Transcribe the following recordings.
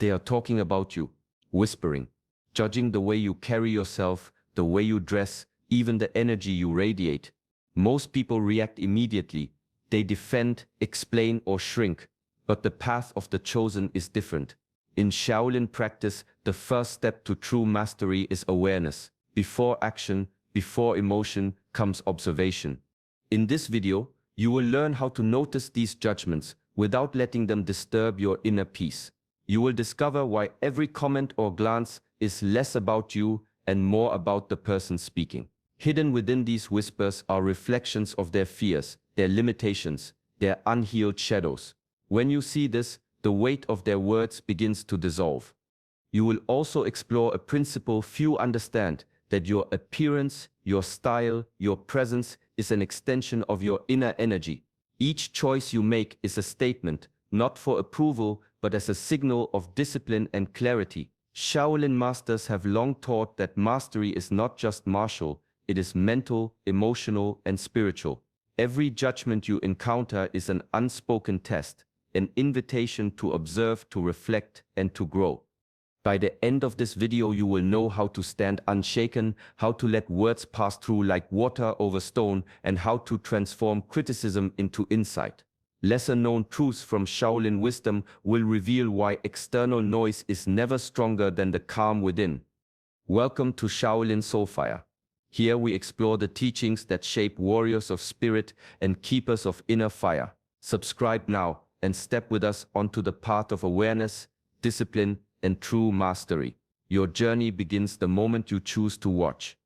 They are talking about you, whispering, judging the way you carry yourself, the way you dress, even the energy you radiate. Most people react immediately. They defend, explain, or shrink. But the path of the chosen is different. In Shaolin practice, the first step to true mastery is awareness. Before action, before emotion, comes observation. In this video, you will learn how to notice these judgments without letting them disturb your inner peace. You will discover why every comment or glance is less about you and more about the person speaking. Hidden within these whispers are reflections of their fears, their limitations, their unhealed shadows. When you see this, the weight of their words begins to dissolve. You will also explore a principle few understand, that your appearance, your style, your presence is an extension of your inner energy. Each choice you make is a statement, not for approval, but as a signal of discipline and clarity. Shaolin masters have long taught that mastery is not just martial, it is mental, emotional, and spiritual. Every judgment you encounter is an unspoken test, an invitation to observe, to reflect, and to grow. By the end of this video, you will know how to stand unshaken, how to let words pass through like water over stone, and how to transform criticism into insight. Lesser-known truths from Shaolin wisdom will reveal why external noise is never stronger than the calm within. Welcome to Shaolin Soulfire. Here we explore the teachings that shape warriors of spirit and keepers of inner fire. Subscribe now and step with us onto the path of awareness, discipline, and true mastery. Your journey begins the moment you choose to watch.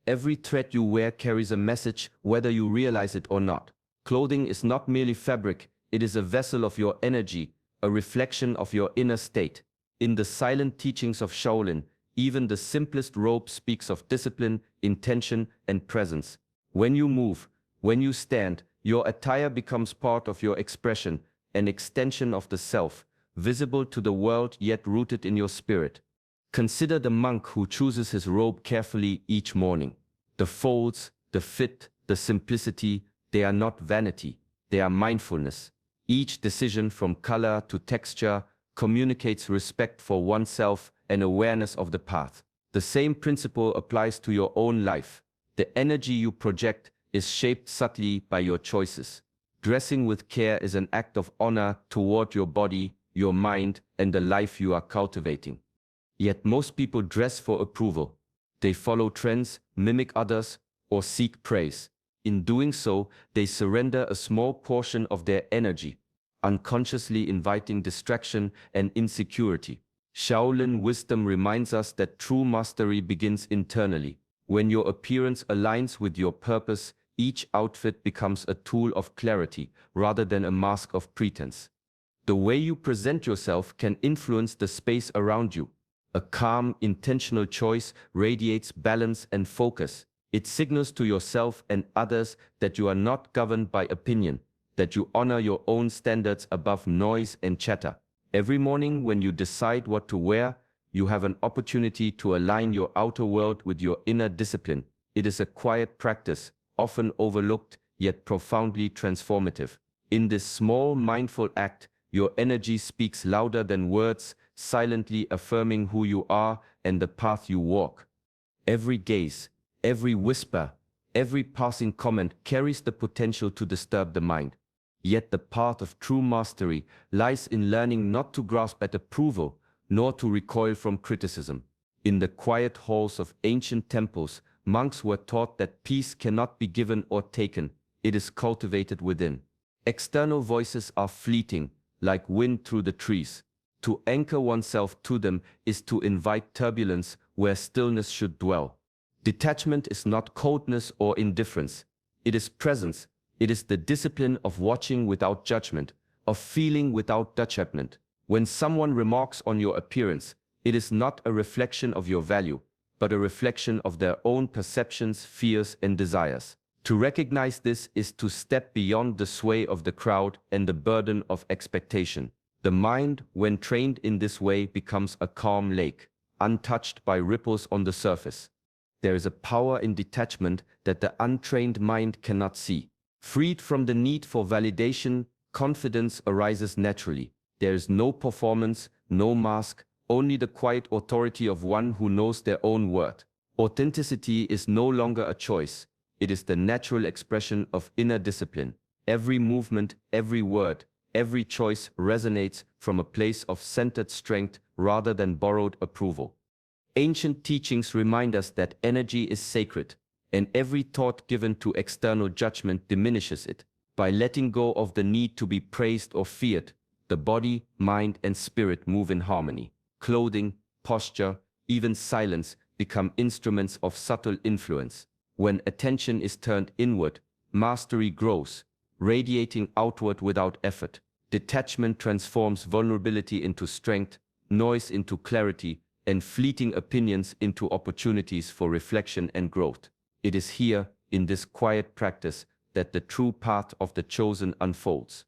Every thread you wear carries a message, whether you realize it or not. Clothing is not merely fabric, it is a vessel of your energy, a reflection of your inner state. In the silent teachings of Shaolin, even the simplest robe speaks of discipline, intention, and presence. When you move, when you stand, your attire becomes part of your expression, an extension of the self, visible to the world yet rooted in your spirit. Consider the monk who chooses his robe carefully each morning. The folds, the fit, the simplicity, they are not vanity, they are mindfulness. Each decision, from color to texture, communicates respect for oneself and awareness of the path. The same principle applies to your own life. The energy you project is shaped subtly by your choices. Dressing with care is an act of honor toward your body, your mind, and the life you are cultivating. Yet most people dress for approval. They follow trends, mimic others, or seek praise. In doing so, they surrender a small portion of their energy, unconsciously inviting distraction and insecurity. Shaolin wisdom reminds us that true mastery begins internally. When your appearance aligns with your purpose, each outfit becomes a tool of clarity rather than a mask of pretense. The way you present yourself can influence the space around you. A calm, intentional choice radiates balance and focus. It signals to yourself and others that you are not governed by opinion, that you honor your own standards above noise and chatter. Every morning when you decide what to wear, you have an opportunity to align your outer world with your inner discipline. It is a quiet practice, often overlooked, yet profoundly transformative. In this small, mindful act, your energy speaks louder than words, silently affirming who you are and the path you walk. Every gaze, every whisper, every passing comment carries the potential to disturb the mind. Yet the path of true mastery lies in learning not to grasp at approval, nor to recoil from criticism. In the quiet halls of ancient temples, monks were taught that peace cannot be given or taken, it is cultivated within. External voices are fleeting, like wind through the trees. To anchor oneself to them is to invite turbulence where stillness should dwell. Detachment is not coldness or indifference. It is presence. It is the discipline of watching without judgment, of feeling without detachment. When someone remarks on your appearance, it is not a reflection of your value, but a reflection of their own perceptions, fears, and desires. To recognize this is to step beyond the sway of the crowd and the burden of expectation. The mind, when trained in this way, becomes a calm lake, untouched by ripples on the surface. There is a power in detachment that the untrained mind cannot see. Freed from the need for validation, confidence arises naturally. There is no performance, no mask, only the quiet authority of one who knows their own worth. Authenticity is no longer a choice. It is the natural expression of inner discipline. Every movement, every word, every choice resonates from a place of centered strength rather than borrowed approval. Ancient teachings remind us that energy is sacred, and every thought given to external judgment diminishes it. By letting go of the need to be praised or feared, the body, mind, and spirit move in harmony. Clothing, posture, even silence become instruments of subtle influence. When attention is turned inward, mastery grows, radiating outward without effort. Detachment transforms vulnerability into strength, noise into clarity, and fleeting opinions into opportunities for reflection and growth. It is here, in this quiet practice, that the true path of the chosen unfolds.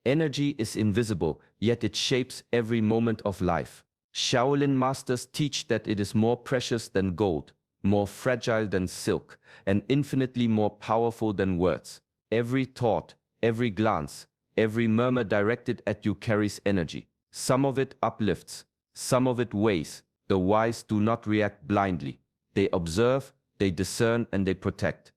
Energy is invisible, yet it shapes every moment of life. Shaolin masters teach that it is more precious than gold, more fragile than silk, and infinitely more powerful than words. Every thought, every glance, every murmur directed at you carries energy. Some of it uplifts, some of it weighs. The wise do not react blindly. They observe, they discern, and they protect.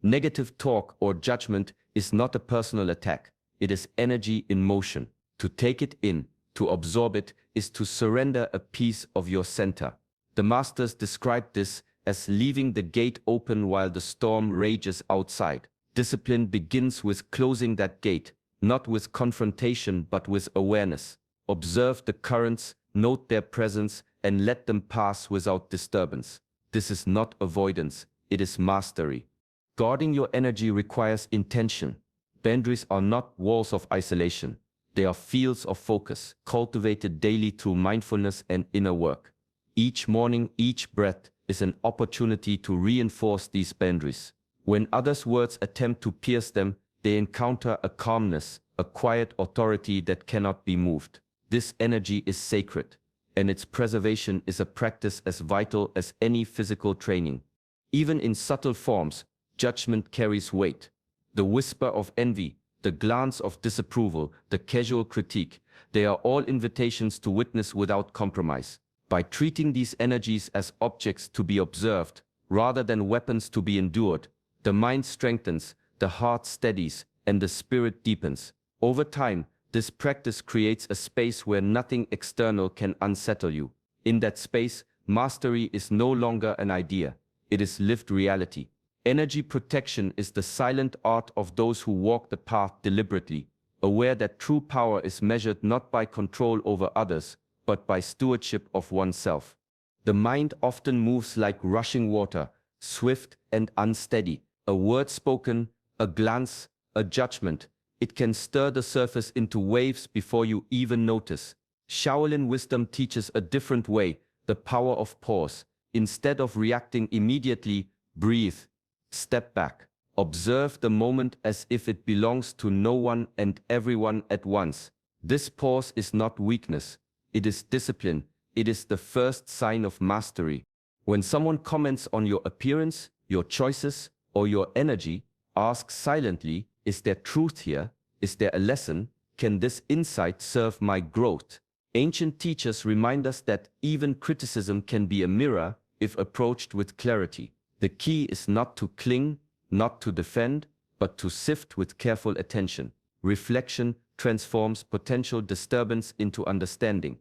Negative talk or judgment is not a personal attack. It is energy in motion. To take it in, to absorb it, is to surrender a piece of your center. The masters describe this as leaving the gate open while the storm rages outside. Discipline begins with closing that gate, not with confrontation but with awareness. Observe the currents, note their presence, and let them pass without disturbance. This is not avoidance, it is mastery. Guarding your energy requires intention. Boundaries are not walls of isolation. They are fields of focus, cultivated daily through mindfulness and inner work. Each morning, each breath is an opportunity to reinforce these boundaries. When others' words attempt to pierce them, they encounter a calmness, a quiet authority that cannot be moved. This energy is sacred, and its preservation is a practice as vital as any physical training. Even in subtle forms, judgment carries weight. The whisper of envy, the glance of disapproval, the casual critique, they are all invitations to witness without compromise. By treating these energies as objects to be observed, rather than weapons to be endured, the mind strengthens, the heart steadies, and the spirit deepens. Over time, this practice creates a space where nothing external can unsettle you. In that space, mastery is no longer an idea, it is lived reality. Energy protection is the silent art of those who walk the path deliberately, aware that true power is measured not by control over others, but by stewardship of oneself. The mind often moves like rushing water, swift and unsteady. A word spoken, a glance, a judgment, it can stir the surface into waves before you even notice. Shaolin wisdom teaches a different way, the power of pause. Instead of reacting immediately, breathe. Step back. Observe the moment as if it belongs to no one and everyone at once. This pause is not weakness. It is discipline. It is the first sign of mastery. When someone comments on your appearance, your choices, or your energy, ask silently, is there truth here? Is there a lesson? Can this insight serve my growth? Ancient teachers remind us that even criticism can be a mirror if approached with clarity. The key is not to cling, not to defend, but to sift with careful attention. Reflection transforms potential disturbance into understanding.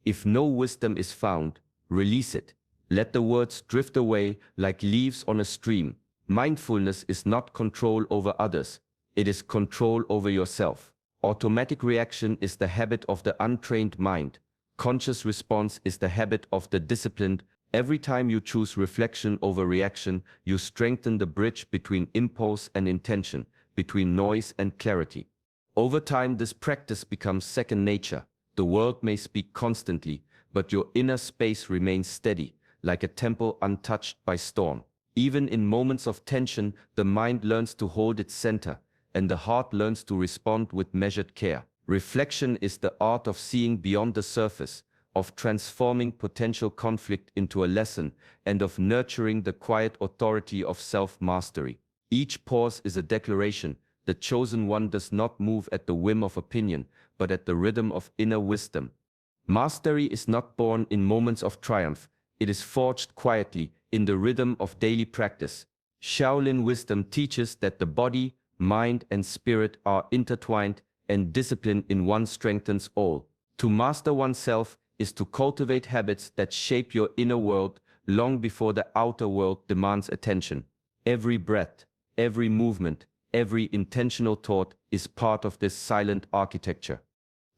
If no wisdom is found, release it. Let the words drift away like leaves on a stream. Mindfulness is not control over others, it is control over yourself. Automatic reaction is the habit of the untrained mind. Conscious response is the habit of the disciplined. Every time you choose reflection over reaction, you strengthen the bridge between impulse and intention, between noise and clarity. Over time, this practice becomes second nature. The world may speak constantly, but your inner space remains steady, like a temple untouched by storm. Even in moments of tension, the mind learns to hold its center, and the heart learns to respond with measured care. Reflection is the art of seeing beyond the surface, of transforming potential conflict into a lesson, and of nurturing the quiet authority of self-mastery. Each pause is a declaration. The chosen one does not move at the whim of opinion, but at the rhythm of inner wisdom. Mastery is not born in moments of triumph, it is forged quietly in the rhythm of daily practice. Shaolin wisdom teaches that the body, mind, and spirit are intertwined, and discipline in one strengthens all. To master oneself is to cultivate habits that shape your inner world long before the outer world demands attention. Every breath, every movement, every intentional thought is part of this silent architecture.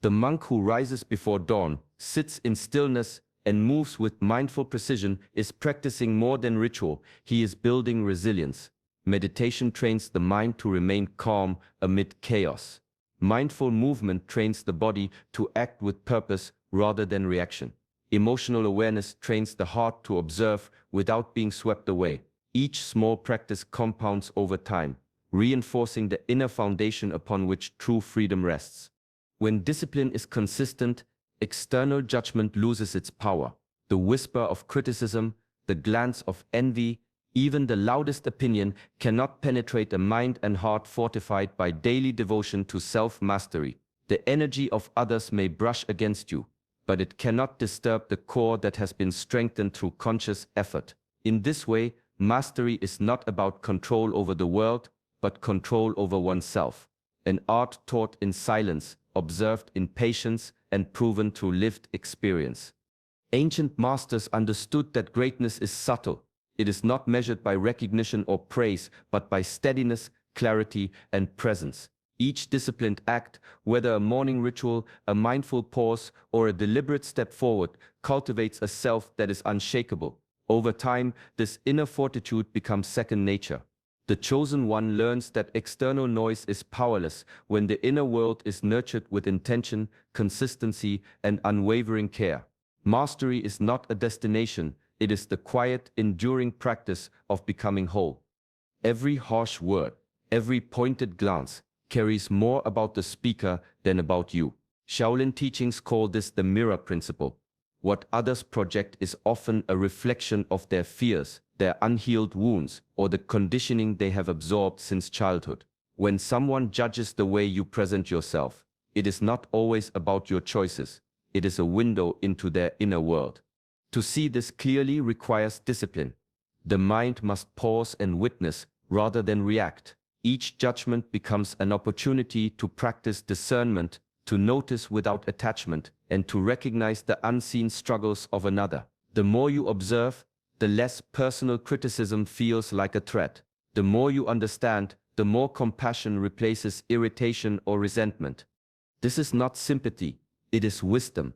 The monk who rises before dawn, sits in stillness, and moves with mindful precision is practicing more than ritual. He is building resilience. Meditation trains the mind to remain calm amid chaos. Mindful movement trains the body to act with purpose rather than reaction. Emotional awareness trains the heart to observe without being swept away. Each small practice compounds over time, reinforcing the inner foundation upon which true freedom rests. When discipline is consistent, external judgment loses its power. The whisper of criticism, the glance of envy, even the loudest opinion cannot penetrate a mind and heart fortified by daily devotion to self-mastery. The energy of others may brush against you, but it cannot disturb the core that has been strengthened through conscious effort. In this way, mastery is not about control over the world, but control over oneself. An art taught in silence, observed in patience, and proven through lived experience. Ancient masters understood that greatness is subtle. It is not measured by recognition or praise, but by steadiness, clarity, and presence. Each disciplined act, whether a morning ritual, a mindful pause, or a deliberate step forward, cultivates a self that is unshakable. Over time, this inner fortitude becomes second nature. The chosen one learns that external noise is powerless when the inner world is nurtured with intention, consistency, and unwavering care. Mastery is not a destination, it is the quiet, enduring practice of becoming whole. Every harsh word, every pointed glance, carries more about the speaker than about you. Shaolin teachings call this the mirror principle. What others project is often a reflection of their fears, their unhealed wounds, or the conditioning they have absorbed since childhood. When someone judges the way you present yourself, it is not always about your choices. It is a window into their inner world. To see this clearly requires discipline. The mind must pause and witness rather than react. Each judgment becomes an opportunity to practice discernment, to notice without attachment, and to recognize the unseen struggles of another. The more you observe, the less personal criticism feels like a threat. The more you understand, the more compassion replaces irritation or resentment. This is not sympathy, it is wisdom.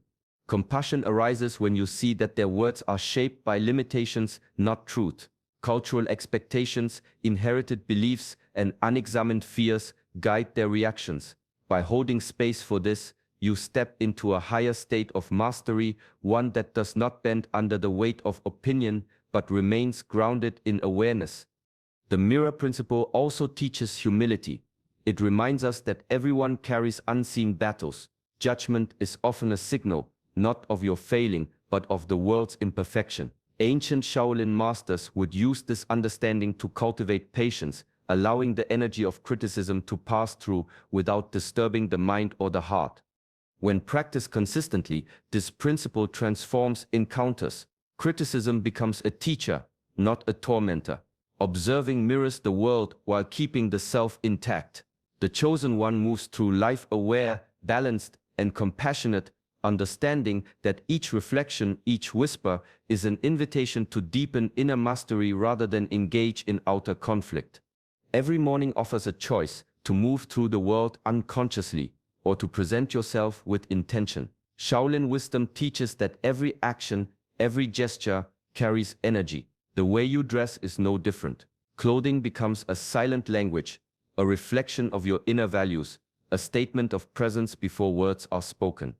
Compassion arises when you see that their words are shaped by limitations, not truth. Cultural expectations, inherited beliefs, and unexamined fears guide their reactions. By holding space for this, you step into a higher state of mastery, one that does not bend under the weight of opinion, but remains grounded in awareness. The mirror principle also teaches humility. It reminds us that everyone carries unseen battles. Judgment is often a signal, not of your failing, but of the world's imperfection. Ancient Shaolin masters would use this understanding to cultivate patience, allowing the energy of criticism to pass through without disturbing the mind or the heart. When practiced consistently, this principle transforms encounters. Criticism becomes a teacher, not a tormentor. Observing mirrors the world while keeping the self intact. The chosen one moves through life aware, balanced, and compassionate, understanding that each reflection, each whisper, is an invitation to deepen inner mastery rather than engage in outer conflict. Every morning offers a choice to move through the world unconsciously or to present yourself with intention. Shaolin wisdom teaches that every action, every gesture carries energy. The way you dress is no different. Clothing becomes a silent language, a reflection of your inner values, a statement of presence before words are spoken.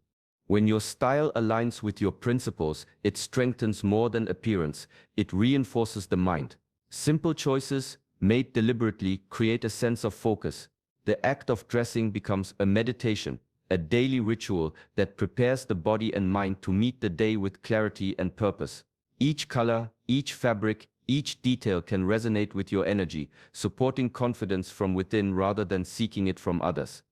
When your style aligns with your principles, it strengthens more than appearance, it reinforces the mind. Simple choices, made deliberately, create a sense of focus. The act of dressing becomes a meditation, a daily ritual that prepares the body and mind to meet the day with clarity and purpose. Each color, each fabric, each detail can resonate with your energy, supporting confidence from within rather than seeking it from others.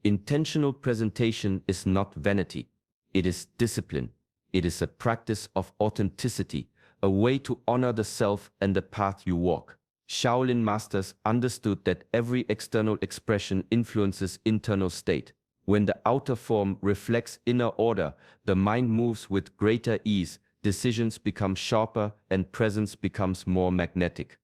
Intentional presentation is not vanity. It is discipline. It is a practice of authenticity, a way to honor the self and the path you walk. Shaolin masters understood that every external expression influences internal state. When the outer form reflects inner order, the mind moves with greater ease, decisions become sharper, and presence becomes more magnetic.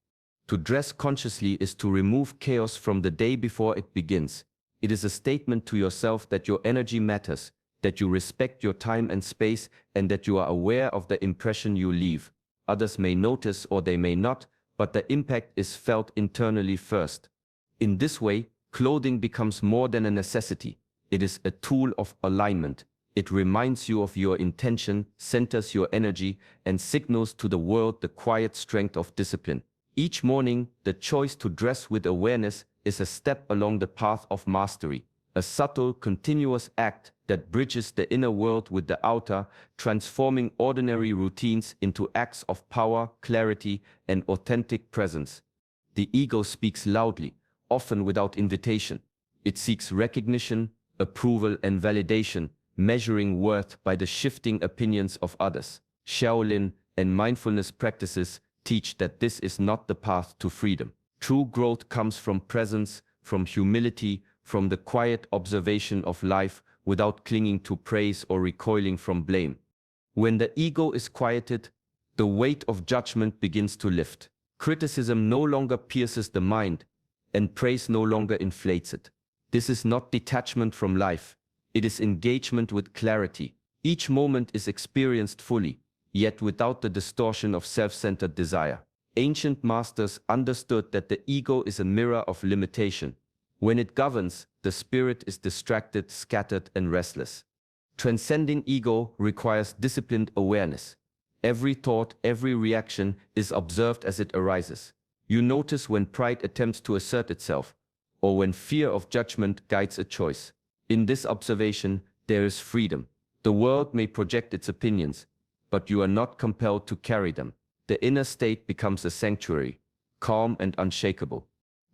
To dress consciously is to remove chaos from the day before it begins. It is a statement to yourself that your energy matters, that you respect your time and space, and that you are aware of the impression you leave. Others may notice or they may not, but the impact is felt internally first. In this way, clothing becomes more than a necessity. It is a tool of alignment. It reminds you of your intention, centers your energy, and signals to the world the quiet strength of discipline. Each morning, the choice to dress with awareness is a step along the path of mastery, a subtle, continuous act that bridges the inner world with the outer, transforming ordinary routines into acts of power, clarity, and authentic presence. The ego speaks loudly, often without invitation. It seeks recognition, approval, and validation, measuring worth by the shifting opinions of others. Shaolin and mindfulness practices teach that this is not the path to freedom. True growth comes from presence, from humility, from the quiet observation of life without clinging to praise or recoiling from blame. When the ego is quieted, the weight of judgment begins to lift. Criticism no longer pierces the mind, and praise no longer inflates it. This is not detachment from life. It is engagement with clarity. Each moment is experienced fully, yet without the distortion of self-centered desire. Ancient masters understood that the ego is a mirror of limitation. When it governs, the spirit is distracted, scattered, and restless. Transcending ego requires disciplined awareness. Every thought, every reaction is observed as it arises. You notice when pride attempts to assert itself, or when fear of judgment guides a choice. In this observation, there is freedom. The world may project its opinions, but you are not compelled to carry them. The inner state becomes a sanctuary, calm and unshakable.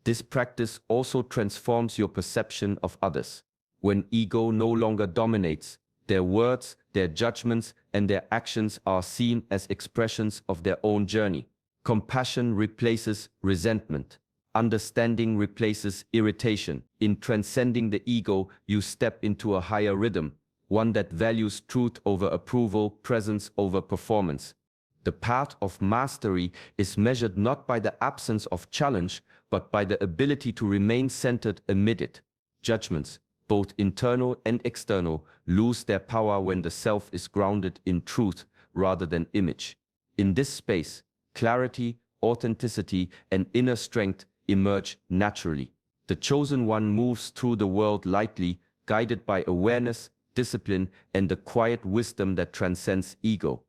This practice also transforms your perception of others. When ego no longer dominates, their words, their judgments, and their actions are seen as expressions of their own journey. Compassion replaces resentment. Understanding replaces irritation. In transcending the ego, you step into a higher rhythm, one that values truth over approval, presence over performance. The path of mastery is measured not by the absence of challenge, but by the ability to remain centered amid it. Judgments, both internal and external, lose their power when the self is grounded in truth rather than image. In this space, clarity, authenticity, and inner strength emerge naturally. The chosen one moves through the world lightly, guided by awareness, discipline, and the quiet wisdom that transcends ego.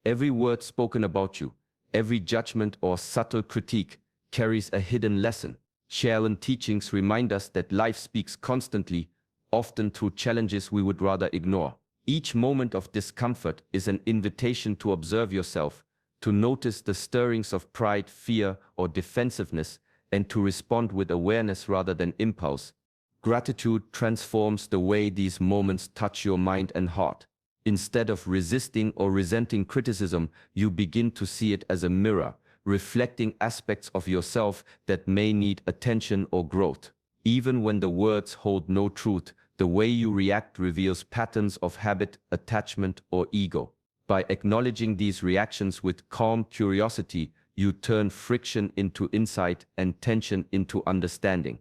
Every word spoken about you, every judgment or subtle critique carries a hidden lesson. Shaolin teachings remind us that life speaks constantly, often through challenges we would rather ignore. Each moment of discomfort is an invitation to observe yourself, to notice the stirrings of pride, fear, or defensiveness, and to respond with awareness rather than impulse. Gratitude transforms the way these moments touch your mind and heart. Instead of resisting or resenting criticism, you begin to see it as a mirror, reflecting aspects of yourself that may need attention or growth. Even when the words hold no truth, the way you react reveals patterns of habit, attachment, or ego. By acknowledging these reactions with calm curiosity, you turn friction into insight and tension into understanding.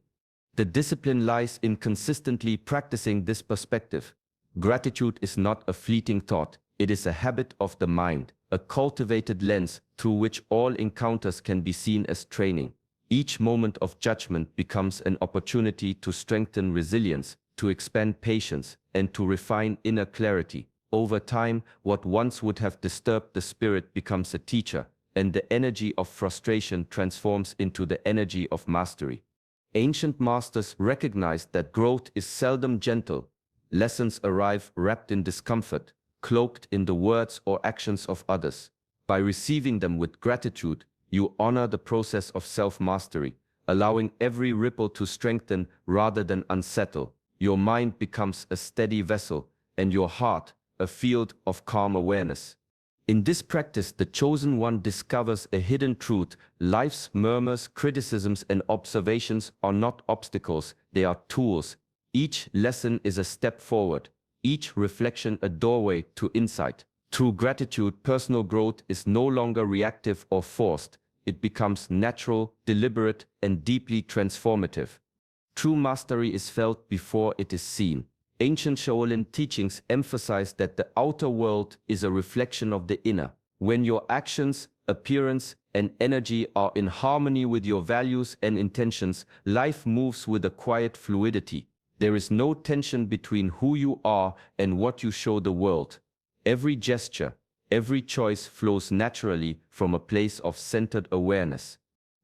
The discipline lies in consistently practicing this perspective. Gratitude is not a fleeting thought, it is a habit of the mind, a cultivated lens through which all encounters can be seen as training. Each moment of judgment becomes an opportunity to strengthen resilience, to expand patience, and to refine inner clarity. Over time, what once would have disturbed the spirit becomes a teacher, and the energy of frustration transforms into the energy of mastery. Ancient masters recognized that growth is seldom gentle. Lessons arrive wrapped in discomfort, cloaked in the words or actions of others. By receiving them with gratitude, you honor the process of self-mastery, allowing every ripple to strengthen rather than unsettle. Your mind becomes a steady vessel, and your heart, a field of calm awareness. In this practice, the chosen one discovers a hidden truth. Life's murmurs, criticisms, and observations are not obstacles, they are tools. Each lesson is a step forward, each reflection a doorway to insight. Through gratitude, personal growth is no longer reactive or forced. It becomes natural, deliberate, and deeply transformative. True mastery is felt before it is seen. Ancient Shaolin teachings emphasize that the outer world is a reflection of the inner. When your actions, appearance, and energy are in harmony with your values and intentions, life moves with a quiet fluidity. There is no tension between who you are and what you show the world. Every gesture, every choice flows naturally from a place of centered awareness.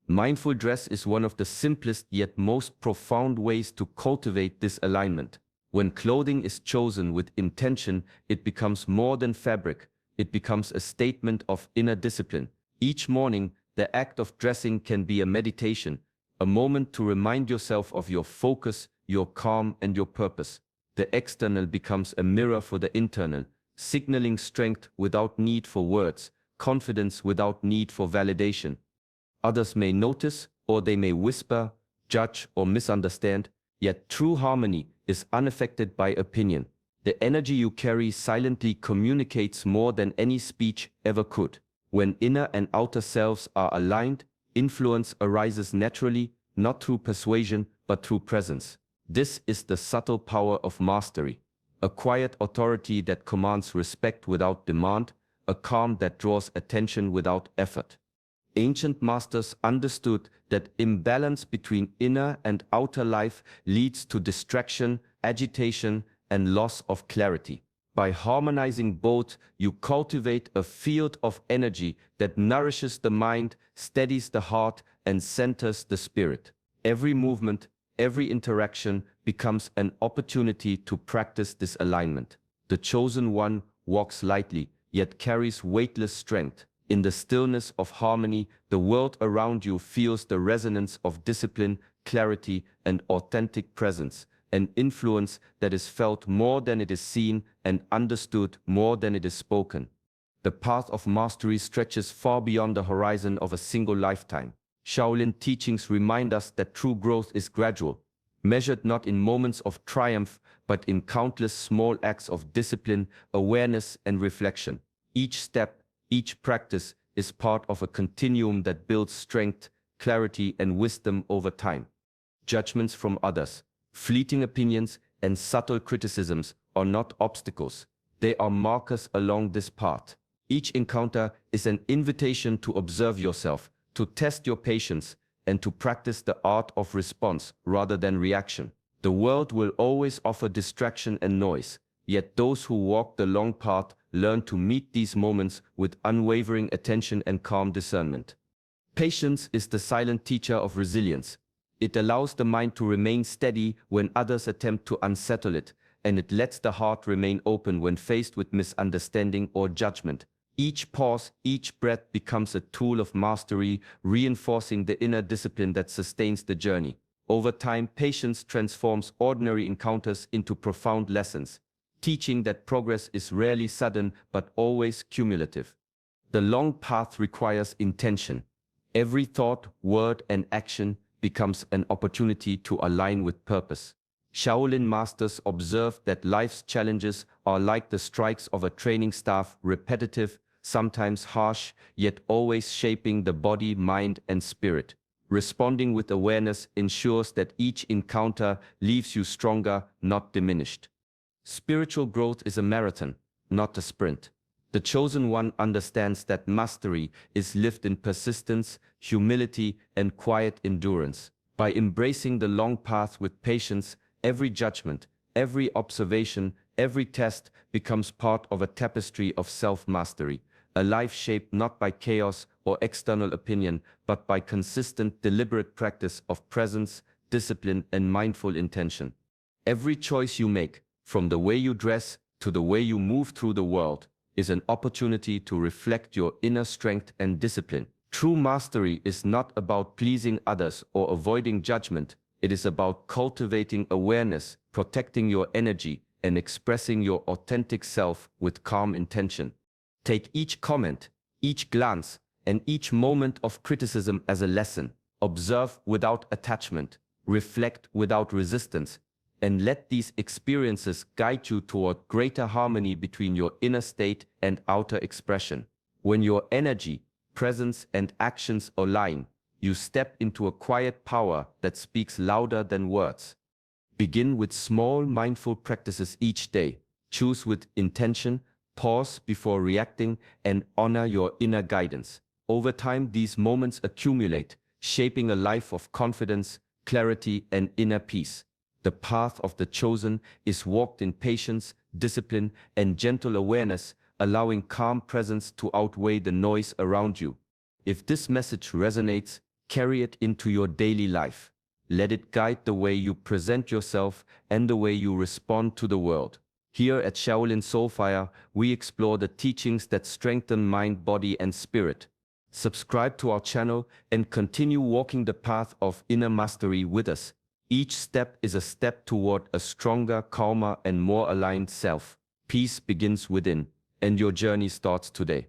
Mindful dress is one of the simplest yet most profound ways to cultivate this alignment. When clothing is chosen with intention, it becomes more than fabric. It becomes a statement of inner discipline. Each morning, the act of dressing can be a meditation, a moment to remind yourself of your focus, your calm, and your purpose. The external becomes a mirror for the internal, signaling strength without need for words, confidence without need for validation. Others may notice, or they may whisper, judge, or misunderstand, yet true harmony is unaffected by opinion. The energy you carry silently communicates more than any speech ever could. When inner and outer selves are aligned, influence arises naturally, not through persuasion, but through presence. This is the subtle power of mastery. A quiet authority that commands respect without demand, a calm that draws attention without effort. Ancient masters understood that imbalance between inner and outer life leads to distraction, agitation, and loss of clarity. By harmonizing both, you cultivate a field of energy that nourishes the mind, steadies the heart, and centers the spirit. Every movement, every interaction becomes an opportunity to practice this alignment. The chosen one walks lightly, yet carries weightless strength. In the stillness of harmony, the world around you feels the resonance of discipline, clarity, and authentic presence, an influence that is felt more than it is seen and understood more than it is spoken. The path of mastery stretches far beyond the horizon of a single lifetime. Shaolin teachings remind us that true growth is gradual, measured not in moments of triumph, but in countless small acts of discipline, awareness, and reflection. Each step, each practice is part of a continuum that builds strength, clarity, and wisdom over time. Judgments from others, fleeting opinions, and subtle criticisms are not obstacles. They are markers along this path. Each encounter is an invitation to observe yourself, to test your patience, and to practice the art of response rather than reaction. The world will always offer distraction and noise, yet those who walk the long path learn to meet these moments with unwavering attention and calm discernment. Patience is the silent teacher of resilience. It allows the mind to remain steady when others attempt to unsettle it, and it lets the heart remain open when faced with misunderstanding or judgment. Each pause, each breath becomes a tool of mastery, reinforcing the inner discipline that sustains the journey. Over time, patience transforms ordinary encounters into profound lessons, teaching that progress is rarely sudden but always cumulative. The long path requires intention. Every thought, word, and action becomes an opportunity to align with purpose. Shaolin masters observe that life's challenges are like the strikes of a training staff, repetitive, sometimes harsh, yet always shaping the body, mind, and spirit. Responding with awareness ensures that each encounter leaves you stronger, not diminished. Spiritual growth is a marathon, not a sprint. The chosen one understands that mastery is lived in persistence, humility, and quiet endurance. By embracing the long path with patience, every judgment, every observation, every test becomes part of a tapestry of self-mastery, a life shaped not by chaos or external opinion, but by consistent, deliberate practice of presence, discipline, and mindful intention. Every choice you make, from the way you dress to the way you move through the world, is an opportunity to reflect your inner strength and discipline. True mastery is not about pleasing others or avoiding judgment. It is about cultivating awareness, protecting your energy, and expressing your authentic self with calm intention. Take each comment, each glance, and each moment of criticism as a lesson. Observe without attachment, reflect without resistance, and let these experiences guide you toward greater harmony between your inner state and outer expression. When your energy, presence, and actions align, you step into a quiet power that speaks louder than words. Begin with small mindful practices each day. Choose with intention, pause before reacting, and honor your inner guidance. Over time, these moments accumulate, shaping a life of confidence, clarity, and inner peace. The path of the chosen is walked in patience, discipline, and gentle awareness, allowing calm presence to outweigh the noise around you. If this message resonates, carry it into your daily life. Let it guide the way you present yourself and the way you respond to the world. Here at Shaolin Soulfire, we explore the teachings that strengthen mind, body, and spirit. Subscribe to our channel and continue walking the path of inner mastery with us. Each step is a step toward a stronger, calmer, and more aligned self. Peace begins within, and your journey starts today.